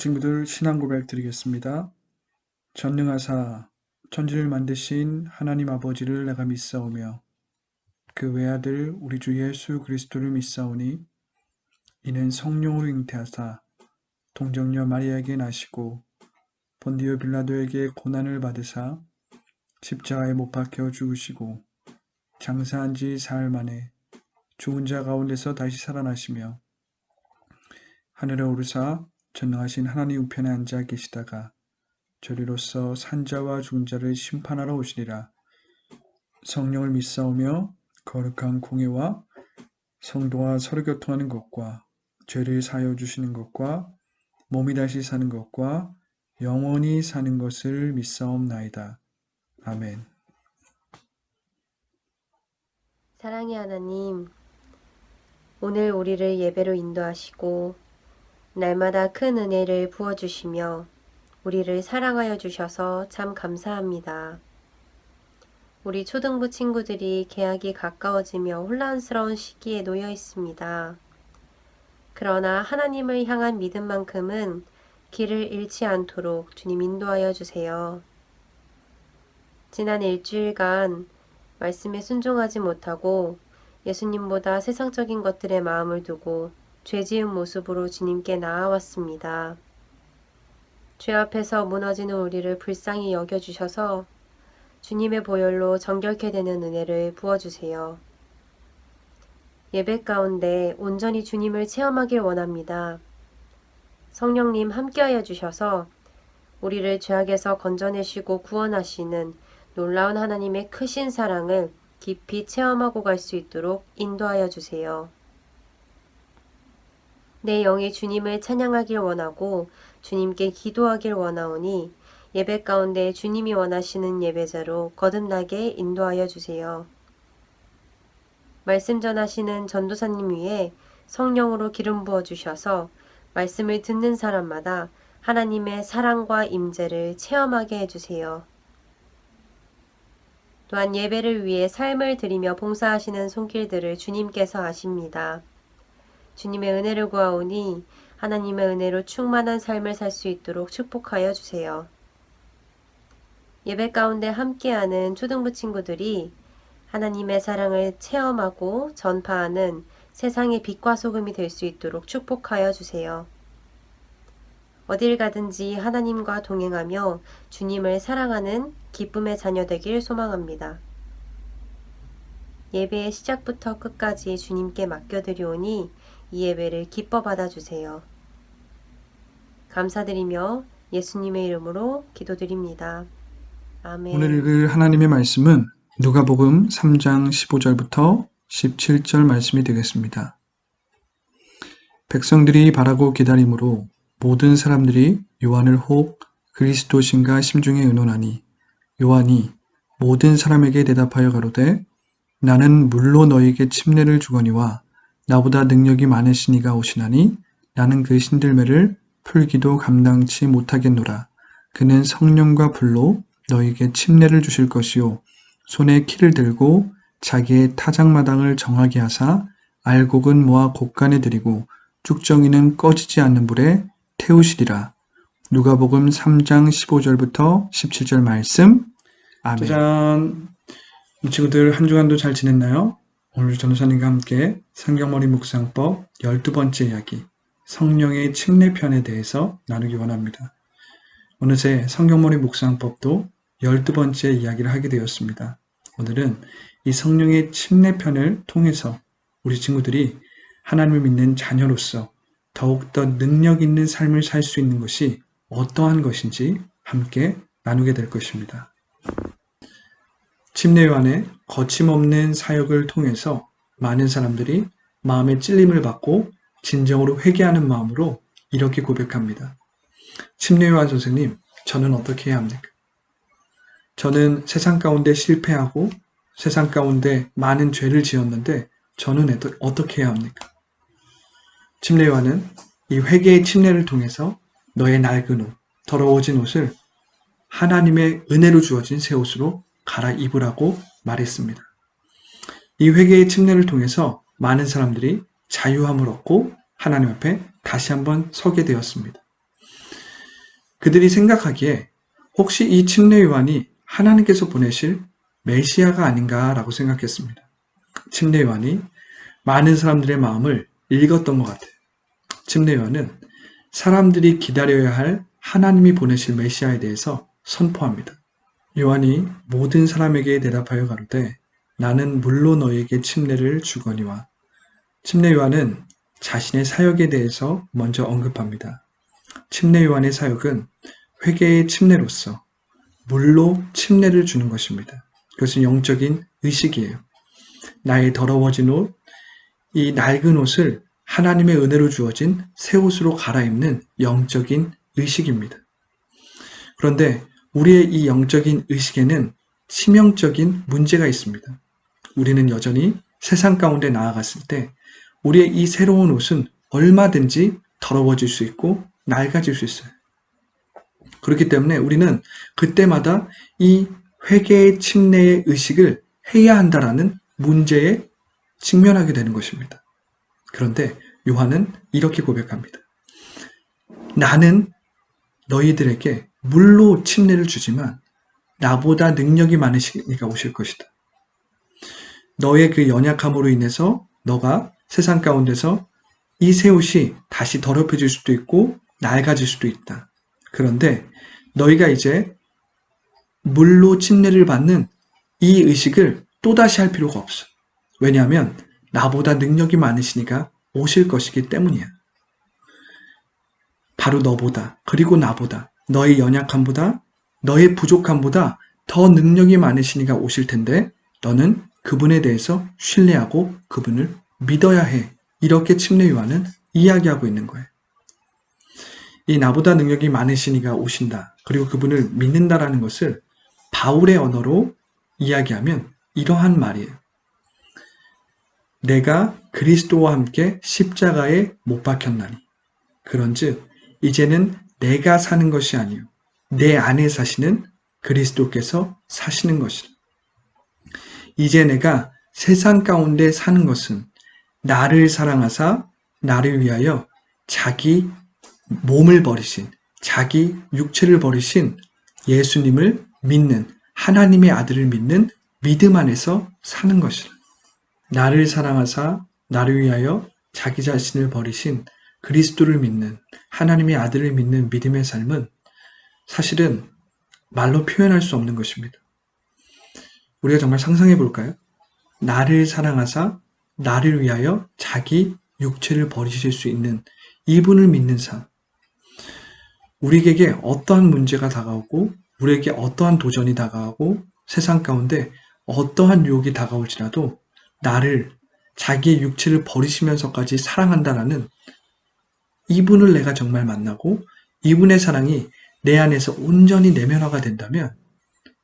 친구들 신앙 고백 드리겠습니다. 전능하사 천지를 만드신 하나님 아버지를 내가 믿사오며 그 외아들 우리 주 예수 그리스도를 믿사오니 이는 성령으로 잉태하사 동정녀 마리아에게 나시고 본디오 빌라도에게 고난을 받으사 십자가에 못 박혀 죽으시고 장사한 지 사흘 만에 죽은 자 가운데서 다시 살아나시며 하늘에 오르사 전능하신 하나님 우편에 앉아 계시다가 저리로서 산자와 죽은 자를 심판하러 오시리라. 성령을 믿사오며 거룩한 공예와 성도와 서로 교통하는 것과 죄를 사하여 주시는 것과 몸이 다시 사는 것과 영원히 사는 것을 믿사옵나이다. 아멘. 사랑의 하나님, 오늘 우리를 예배로 인도하시고 날마다 큰 은혜를 부어주시며 우리를 사랑하여 주셔서 참 감사합니다. 우리 초등부 친구들이 개학이 가까워지며 혼란스러운 시기에 놓여 있습니다. 그러나 하나님을 향한 믿음만큼은 길을 잃지 않도록 주님 인도하여 주세요. 지난 일주일간 말씀에 순종하지 못하고 예수님보다 세상적인 것들에 마음을 두고 죄 지은 모습으로 주님께 나아왔습니다. 죄 앞에서 무너지는 우리를 불쌍히 여겨주셔서 주님의 보혈로 정결케 되는 은혜를 부어주세요. 예배 가운데 온전히 주님을 체험하길 원합니다. 성령님 함께하여 주셔서 우리를 죄악에서 건져내시고 구원하시는 놀라운 하나님의 크신 사랑을 깊이 체험하고 갈 수 있도록 인도하여 주세요. 내 영이 주님을 찬양하길 원하고 주님께 기도하길 원하오니 예배 가운데 주님이 원하시는 예배자로 거듭나게 인도하여 주세요. 말씀 전하시는 전도사님 위에 성령으로 기름 부어 주셔서 말씀을 듣는 사람마다 하나님의 사랑과 임재를 체험하게 해주세요. 또한 예배를 위해 삶을 드리며 봉사하시는 손길들을 주님께서 아십니다. 주님의 은혜를 구하오니 하나님의 은혜로 충만한 삶을 살 수 있도록 축복하여 주세요. 예배 가운데 함께하는 초등부 친구들이 하나님의 사랑을 체험하고 전파하는 세상의 빛과 소금이 될 수 있도록 축복하여 주세요. 어딜 가든지 하나님과 동행하며 주님을 사랑하는 기쁨의 자녀 되길 소망합니다. 예배의 시작부터 끝까지 주님께 맡겨드리오니 이 예배를 기뻐 받아주세요. 감사드리며 예수님의 이름으로 기도드립니다. 아멘. 오늘 읽을 하나님의 말씀은 누가복음 3장 15절부터 17절 말씀이 되겠습니다. 백성들이 바라고 기다림으로 모든 사람들이 요한을 혹 그리스도신가 심중에 의논하니 요한이 모든 사람에게 대답하여 가로되 나는 물로 너희에게 침례를 주거니와 나보다 능력이 많으신 이가 오시나니 나는 그 신들매를 풀기도 감당치 못하겠노라. 그는 성령과 불로 너희에게 침례를 주실 것이요 손에 키를 들고 자기의 타작마당을 정하게 하사 알곡은 모아 곳간에 들이고 쭉정이는 꺼지지 않는 불에 태우시리라. 누가복음 3장 15절부터 17절 말씀. 아멘. 짜잔. 우리 친구들 한 주간도 잘 지냈나요? 오늘 전도사님과 함께 성경머리 묵상법 12번째 이야기 성령의 침례편에 대해서 나누기 원합니다. 어느새 성경머리 묵상법도 12번째 이야기를 하게 되었습니다. 오늘은 이 성령의 침례편을 통해서 우리 친구들이 하나님을 믿는 자녀로서 더욱더 능력 있는 삶을 살 수 있는 것이 어떠한 것인지 함께 나누게 될 것입니다. 침례 요한의 거침없는 사역을 통해서 많은 사람들이 마음의 찔림을 받고 진정으로 회개하는 마음으로 이렇게 고백합니다. 침례 요한 선생님, 저는 어떻게 해야 합니까? 저는 세상 가운데 실패하고 세상 가운데 많은 죄를 지었는데 저는 어떻게 해야 합니까? 침례 요한은 이 회개의 침례를 통해서 너의 낡은 옷, 더러워진 옷을 하나님의 은혜로 주어진 새 옷으로 갈아입으라고 말했습니다. 이 회개의 침례를 통해서 많은 사람들이 자유함을 얻고 하나님 앞에 다시 한번 서게 되었습니다. 그들이 생각하기에 혹시 이 침례 요한이 하나님께서 보내실 메시아가 아닌가라고 생각했습니다. 침례 요한이 많은 사람들의 마음을 읽었던 것 같아요. 침례 요한은 사람들이 기다려야 할 하나님이 보내실 메시아에 대해서 선포합니다. 요한이 모든 사람에게 대답하여 가로되 나는 물로 너희에게 침례를 주거니와. 침례 요한은 자신의 사역에 대해서 먼저 언급합니다. 침례 요한의 사역은 회개의 침례로서 물로 침례를 주는 것입니다. 그것은 영적인 의식이에요. 나의 더러워진 옷, 이 낡은 옷을 하나님의 은혜로 주어진 새 옷으로 갈아입는 영적인 의식입니다. 그런데 우리의 이 영적인 의식에는 치명적인 문제가 있습니다. 우리는 여전히 세상 가운데 나아갔을 때 우리의 이 새로운 옷은 얼마든지 더러워질 수 있고 낡아질 수 있어요. 그렇기 때문에 우리는 그때마다 이 회개의 침례의 의식을 해야 한다라는 문제에 직면하게 되는 것입니다. 그런데 요한은 이렇게 고백합니다. 나는 너희들에게 물로 침례를 주지만 나보다 능력이 많으신 이가 오실 것이다. 너의 그 연약함으로 인해서 너가 세상 가운데서 이 새 옷이 다시 더럽혀질 수도 있고 낡아질 수도 있다. 그런데 너희가 이제 물로 침례를 받는 이 의식을 또다시 할 필요가 없어. 왜냐하면 나보다 능력이 많으시니까 오실 것이기 때문이야. 바로 너보다, 그리고 나보다, 너의 연약함보다, 너의 부족함보다 더 능력이 많으시니까 오실 텐데 너는 그분에 대해서 신뢰하고 그분을 믿어야 해. 이렇게 침례 요한은 이야기하고 있는 거예요. 이 나보다 능력이 많으시니까 오신다. 그리고 그분을 믿는다라는 것을 바울의 언어로 이야기하면 이러한 말이에요. 내가 그리스도와 함께 십자가에 못 박혔나니. 그런즉 이제는 내가 사는 것이 아니요 내 안에 사시는 그리스도께서 사시는 것이라. 이제 내가 세상 가운데 사는 것은 나를 사랑하사 나를 위하여 자기 몸을 버리신, 자기 육체를 버리신 예수님을 믿는, 하나님의 아들을 믿는 믿음 안에서 사는 것이라. 나를 사랑하사 나를 위하여 자기 자신을 버리신 그리스도를 믿는, 하나님의 아들을 믿는 믿음의 삶은 사실은 말로 표현할 수 없는 것입니다. 우리가 정말 상상해 볼까요? 나를 사랑하사 나를 위하여 자기 육체를 버리실 수 있는 이분을 믿는 삶. 우리에게 어떠한 문제가 다가오고 우리에게 어떠한 도전이 다가오고 세상 가운데 어떠한 유혹이 다가올지라도 나를 자기의 육체를 버리시면서까지 사랑한다라는 이분을 내가 정말 만나고 이분의 사랑이 내 안에서 온전히 내면화가 된다면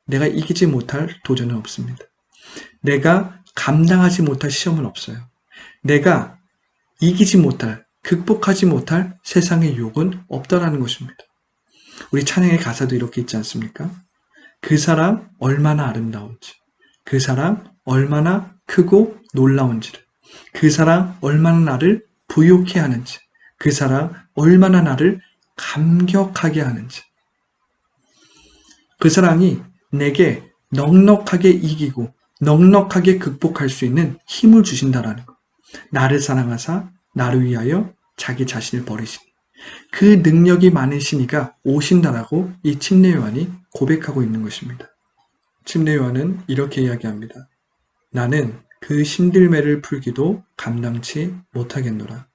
내가 이기지 못할 도전은 없습니다. 내가 감당하지 못할 시험은 없어요. 내가 이기지 못할, 극복하지 못할 세상의 유혹은 없다라는 것입니다. 우리 찬양의 가사도 이렇게 있지 않습니까? 그 사랑 얼마나 아름다운지, 그 사랑 얼마나 크고 놀라운지를, 그 사랑 얼마나 나를 부욕해 하는지, 그 사랑 얼마나 나를 감격하게 하는지, 그 사랑이 내게 넉넉하게 이기고 넉넉하게 극복할 수 있는 힘을 주신다라는 것. 나를 사랑하사 나를 위하여 자기 자신을 버리시니 그 능력이 많으시니까 오신다라고 이 침례 요한이 고백하고 있는 것입니다. 침례 요한은 이렇게 이야기합니다. 나는 그 신들매를 풀기도 감당치 못하겠노라.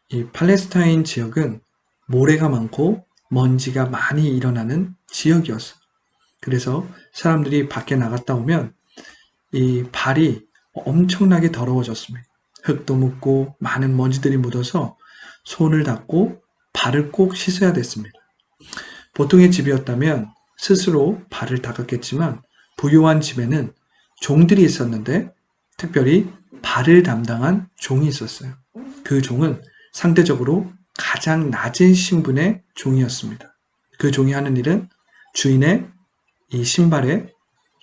이 팔레스타인 지역은 모래가 많고 먼지가 많이 일어나는 지역이었어요. 그래서 사람들이 밖에 나갔다 오면 이 발이 엄청나게 더러워졌습니다. 흙도 묻고 많은 먼지들이 묻어서 손을 닦고 발을 꼭 씻어야 됐습니다. 보통의 집이었다면 스스로 발을 닦았겠지만 부유한 집에는 종들이 있었는데 특별히 발을 담당한 종이 있었어요. 그 종은 상대적으로 가장 낮은 신분의 종이었습니다. 그 종이 하는 일은 주인의 이 신발에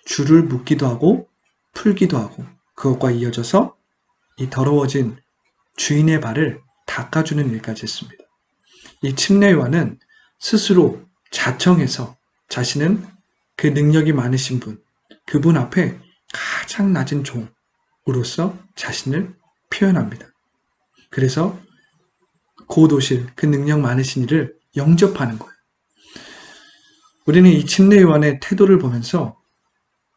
줄을 묶기도 하고 풀기도 하고 그것과 이어져서 이 더러워진 주인의 발을 닦아주는 일까지 했습니다. 이 침례 요한은 스스로 자청해서 자신은 그 능력이 많으신 분, 그분 앞에 가장 낮은 종으로서 자신을 표현합니다. 그래서 곧 오실 그 능력 많으신 이를 영접하는 거예요. 우리는 이 침례 요한의 태도를 보면서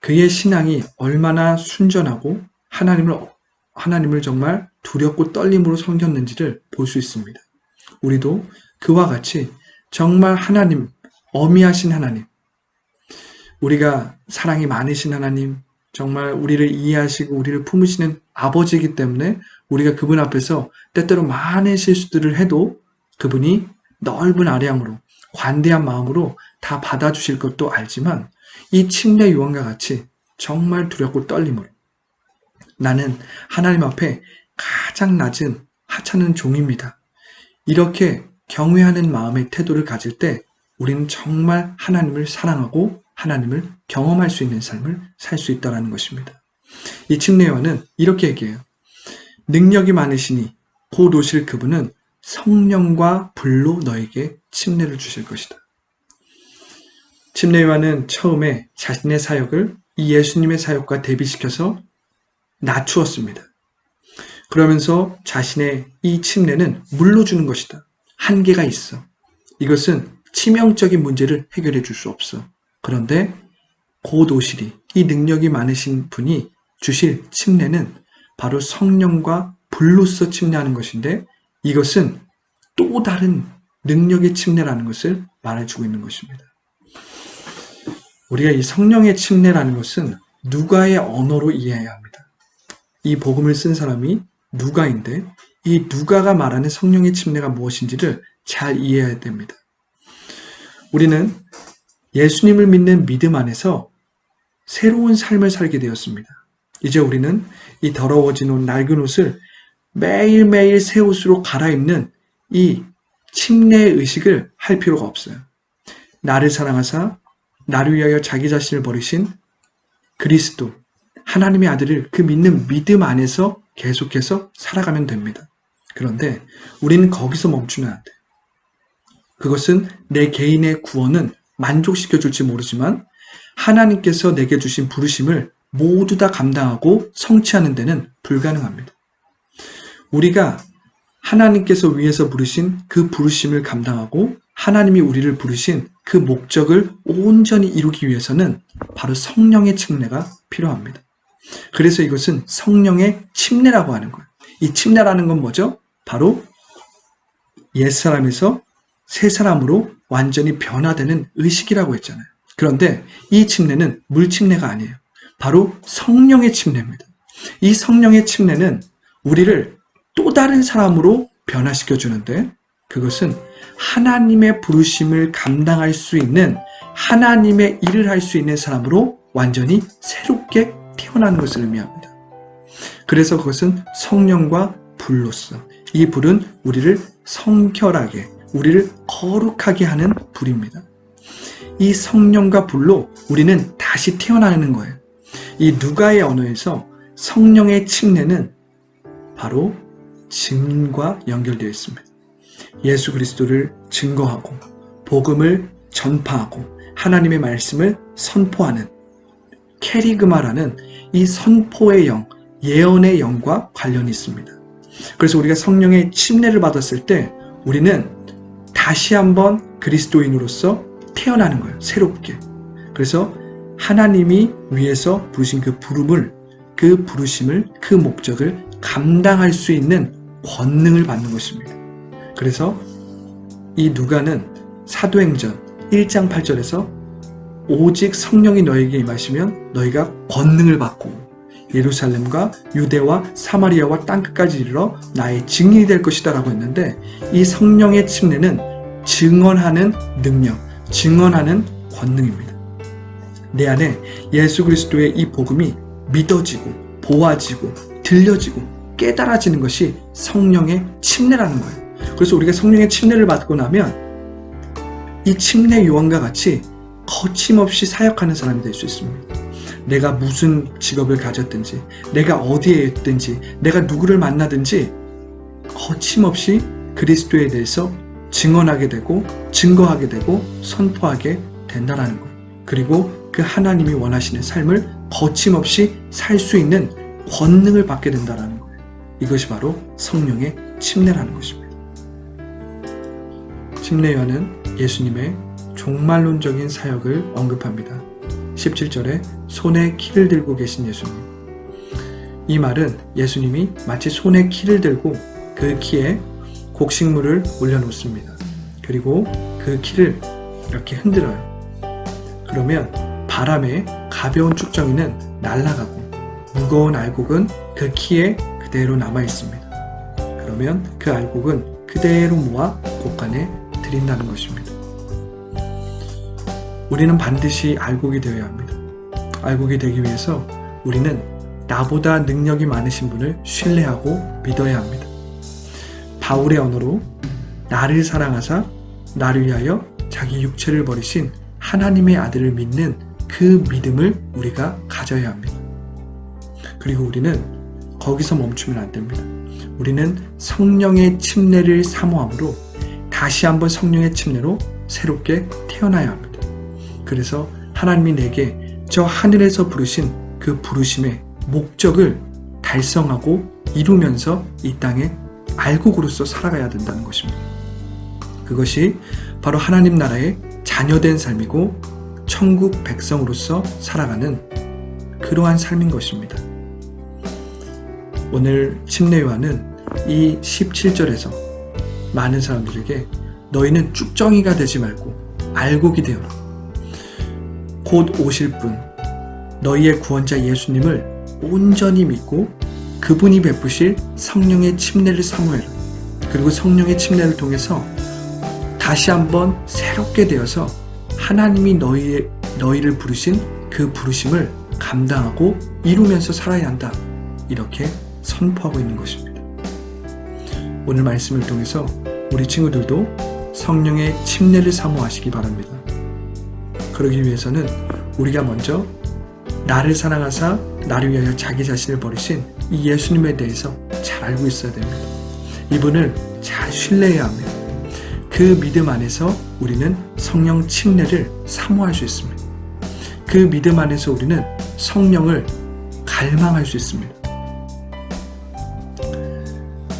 그의 신앙이 얼마나 순전하고 하나님을 정말 두렵고 떨림으로 섬겼는지를 볼 수 있습니다. 우리도 그와 같이 정말 하나님, 어미하신 하나님, 우리가 사랑이 많으신 하나님, 정말 우리를 이해하시고 우리를 품으시는 아버지이기 때문에 우리가 그분 앞에서 때때로 많은 실수들을 해도 그분이 넓은 아량으로 관대한 마음으로 다 받아주실 것도 알지만 이 침례 요한과 같이 정말 두렵고 떨림으로 나는 하나님 앞에 가장 낮은 하찮은 종입니다. 이렇게 경외하는 마음의 태도를 가질 때 우리는 정말 하나님을 사랑하고 하나님을 경험할 수 있는 삶을 살 수 있다는 것입니다. 이 침례 요한은 이렇게 얘기해요. 능력이 많으시니 곧 오실 그분은 성령과 불로 너에게 침례를 주실 것이다. 침례 요한은 처음에 자신의 사역을 이 예수님의 사역과 대비시켜서 낮추었습니다. 그러면서 자신의 이 침례는 물로 주는 것이다. 한계가 있어. 이것은 치명적인 문제를 해결해 줄 수 없어. 그런데 곧 오시리 이 능력이 많으신 분이 주실 침례는 바로 성령과 불로서 침례하는 것인데 이것은 또 다른 능력의 침례라는 것을 말해주고 있는 것입니다. 우리가 이 성령의 침례라는 것은 누가의 언어로 이해해야 합니다. 이 복음을 쓴 사람이 누가인데 이 누가가 말하는 성령의 침례가 무엇인지를 잘 이해해야 됩니다. 우리는 예수님을 믿는 믿음 안에서 새로운 삶을 살게 되었습니다. 이제 우리는 이 더러워진 옷, 낡은 옷을 매일매일 새 옷으로 갈아입는 이 침례의 의식을 할 필요가 없어요. 나를 사랑하사 나를 위하여 자기 자신을 버리신 그리스도, 하나님의 아들을 그 믿는 믿음 안에서 계속해서 살아가면 됩니다. 그런데 우리는 거기서 멈추면 안 돼요. 그것은 내 개인의 구원은 만족시켜 줄지 모르지만 하나님께서 내게 주신 부르심을 모두 다 감당하고 성취하는 데는 불가능합니다. 우리가 하나님께서 위에서 부르신 그 부르심을 감당하고 하나님이 우리를 부르신 그 목적을 온전히 이루기 위해서는 바로 성령의 침례가 필요합니다. 그래서 이것은 성령의 침례라고 하는 거예요. 이 침례라는 건 뭐죠? 바로 옛사람에서 새사람으로 완전히 변화되는 의식이라고 했잖아요. 그런데 이 침례는 물침례가 아니에요. 바로 성령의 침례입니다. 이 성령의 침례는 우리를 또 다른 사람으로 변화시켜 주는데 그것은 하나님의 부르심을 감당할 수 있는 하나님의 일을 할 수 있는 사람으로 완전히 새롭게 태어나는 것을 의미합니다. 그래서 그것은 성령과 불로서 이 불은 우리를 성결하게 우리를 거룩하게 하는 불입니다. 이 성령과 불로 우리는 다시 태어나는 거예요. 이 누가의 언어에서 성령의 침례는 바로 증인과 연결되어 있습니다. 예수 그리스도를 증거하고 복음을 전파하고 하나님의 말씀을 선포하는 캐리그마라는 이 선포의 영, 예언의 영과 관련이 있습니다. 그래서 우리가 성령의 침례를 받았을 때 우리는 다시 한번 그리스도인으로서 태어나는 거예요. 새롭게. 그래서 하나님이 위에서 부르신 그 부름을, 그 부르심을, 그 목적을 감당할 수 있는 권능을 받는 것입니다. 그래서 이 누가는 사도행전 1장 8절에서 오직 성령이 너에게 임하시면 너희가 권능을 받고 예루살렘과 유대와 사마리아와 땅끝까지 이르러 나의 증인이 될 것이다 라고 했는데 이 성령의 침례는 증언하는 능력, 증언하는 권능입니다. 내 안에 예수 그리스도의 이 복음이 믿어지고 보아지고 들려지고 깨달아지는 것이 성령의 침례라는 거예요. 그래서 우리가 성령의 침례를 받고 나면 이 침례 요한과 같이 거침없이 사역하는 사람이 될 수 있습니다. 내가 무슨 직업을 가졌든지 내가 어디에 있든지 내가 누구를 만나든지 거침없이 그리스도에 대해서 증언하게 되고 증거하게 되고 선포하게 된다는 것. 그리고 그 하나님이 원하시는 삶을 거침없이 살 수 있는 권능을 받게 된다는 거예요. 이것이 바로 성령의 침례라는 것입니다. 침례요한은 예수님의 종말론적인 사역을 언급합니다. 17절에 손에 키를 들고 계신 예수님. 이 말은 예수님이 마치 손에 키를 들고 그 키에 곡식물을 올려놓습니다. 그리고 그 키를 이렇게 흔들어요. 그러면 바람에 가벼운 쭉정이는 날아가고 무거운 알곡은 그 키에 그대로 남아 있습니다. 그러면 그 알곡은 그대로 모아 곳간에 들인다는 것입니다. 우리는 반드시 알곡이 되어야 합니다. 알곡이 되기 위해서 우리는 나보다 능력이 많으신 분을 신뢰하고 믿어야 합니다. 바울의 언어로 나를 사랑하사 나를 위하여 자기 육체를 버리신 하나님의 아들을 믿는 그 믿음을 우리가 가져야 합니다. 그리고 우리는 거기서 멈추면 안 됩니다. 우리는 성령의 침례를 사모함으로 다시 한번 성령의 침례로 새롭게 태어나야 합니다. 그래서 하나님이 내게 저 하늘에서 부르신 그 부르심의 목적을 달성하고 이루면서 이 땅에 알곡으로서 살아가야 된다는 것입니다. 그것이 바로 하나님 나라의 자녀된 삶이고 천국 백성으로서 살아가는 그러한 삶인 것입니다. 오늘 침례 요한은 이 17절에서 많은 사람들에게 너희는 쭉정이가 되지 말고 알곡이 되어라. 곧 오실 분 너희의 구원자 예수님을 온전히 믿고 그분이 베푸실 성령의 침례를 사모해라. 그리고 성령의 침례를 통해서 다시 한번 새롭게 되어서 하나님이 너희를 부르신 그 부르심을 감당하고 이루면서 살아야 한다. 이렇게 선포하고 있는 것입니다. 오늘 말씀을 통해서 우리 친구들도 성령의 침례를 사모하시기 바랍니다. 그러기 위해서는 우리가 먼저 나를 사랑하사 나를 위하여 자기 자신을 버리신 이 예수님에 대해서 잘 알고 있어야 됩니다. 이분을 잘 신뢰해야 합니다. 그 믿음 안에서 우리는 성령 침례를 사모할 수 있습니다. 그 믿음 안에서 우리는 성령을 갈망할 수 있습니다.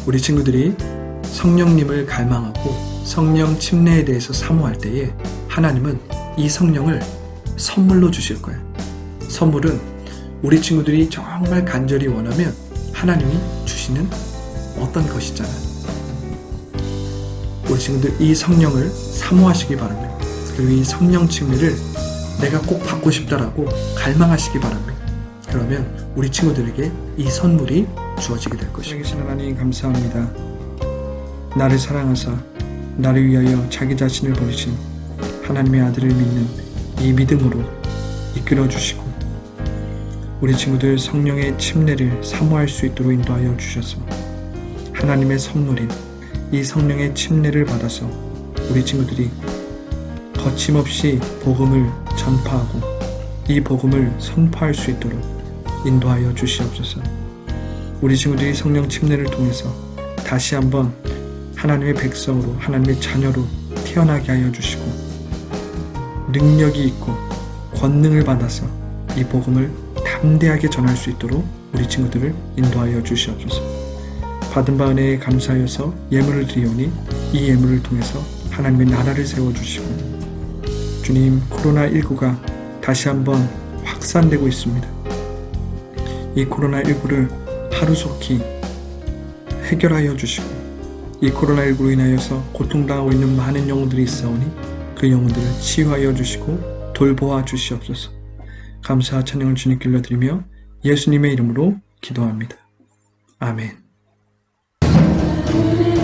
우리 친구들이 성령님을 갈망하고 성령 침례에 대해서 사모할 때에 하나님은 이 성령을 선물로 주실 거예요. 선물은 우리 친구들이 정말 간절히 원하면 하나님이 주시는 어떤 것이잖아요. 우리 친구들 이 성령을 사모하시기 바랍니다. 그리고 이 성령 침례를 내가 꼭 받고 싶다라고 갈망하시기 바랍니다. 그러면 우리 친구들에게 이 선물이 주어지게 될 것입니다. 살아계신 하나님 감사합니다. 나를 사랑하사 나를 위하여 자기 자신을 버리신 하나님의 아들을 믿는 이 믿음으로 이끌어 주시고 우리 친구들 성령의 침례를 사모할 수 있도록 인도하여 주셔서 하나님의 선물인 이 성령의 침례를 받아서 우리 친구들이 거침없이 복음을 전파하고 이 복음을 선포할 수 있도록 인도하여 주시옵소서. 우리 친구들이 성령 침례를 통해서 다시 한번 하나님의 백성으로 하나님의 자녀로 태어나게 하여 주시고 능력이 있고 권능을 받아서 이 복음을 담대하게 전할 수 있도록 우리 친구들을 인도하여 주시옵소서. 받은 바 은혜에 감사하여서 예물을 드리오니 이 예물을 통해서 하나님의 나라를 세워주시고 주님 코로나19가 다시 한번 확산되고 있습니다. 이 코로나19를 하루속히 해결하여 주시고 이 코로나19로 인하여서 고통당하고 있는 많은 영혼들이 있사오니 그 영혼들을 치유하여 주시고 돌보아 주시옵소서. 감사와 찬양을 주님께 올려드리며 예수님의 이름으로 기도합니다. 아멘. 주님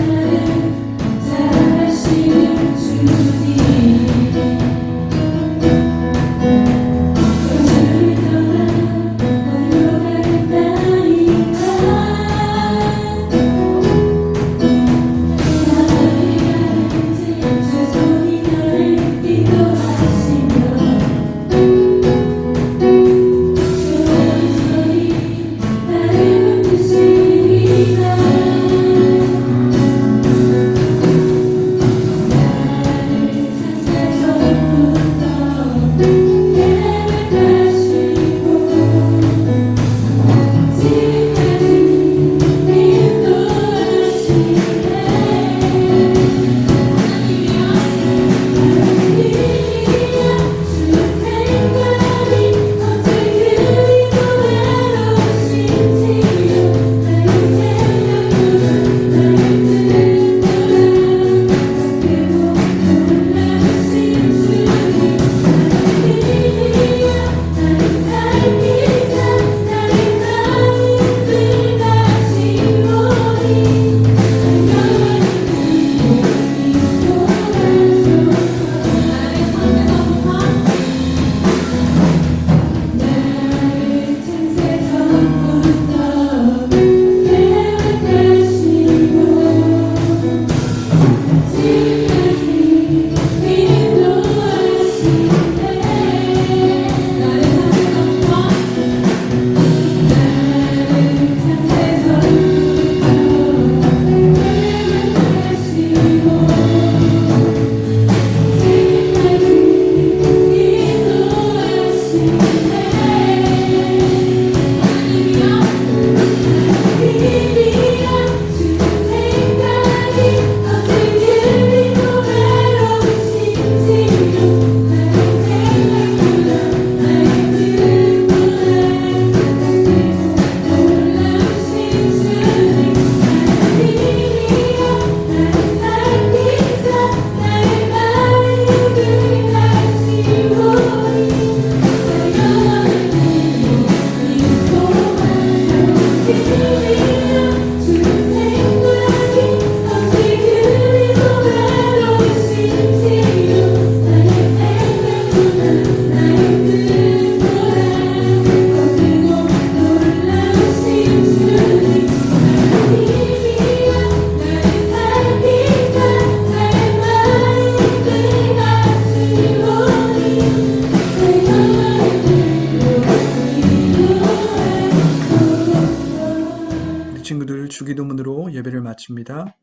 예배를 마칩니다.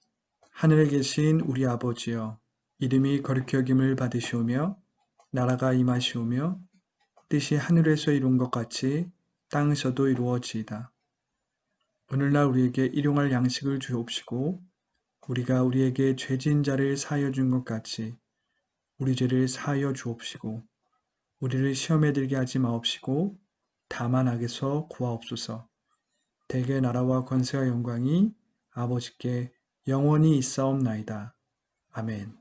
하늘에 계신 우리 아버지여, 이름이 거룩히 여김을 받으시오며 나라가 임하시오며 뜻이 하늘에서 이룬 것 같이 땅에서도 이루어지이다. 오늘날 우리에게 일용할 양식을 주옵시고 우리가 우리에게 죄진 자를 사하여 준 것 같이 우리 죄를 사하여 주옵시고 우리를 시험에 들게 하지 마옵시고 다만 악에서 구하옵소서. 대개 나라와 권세와 영광이 아버지께 영원히 있사옵나이다. 아멘.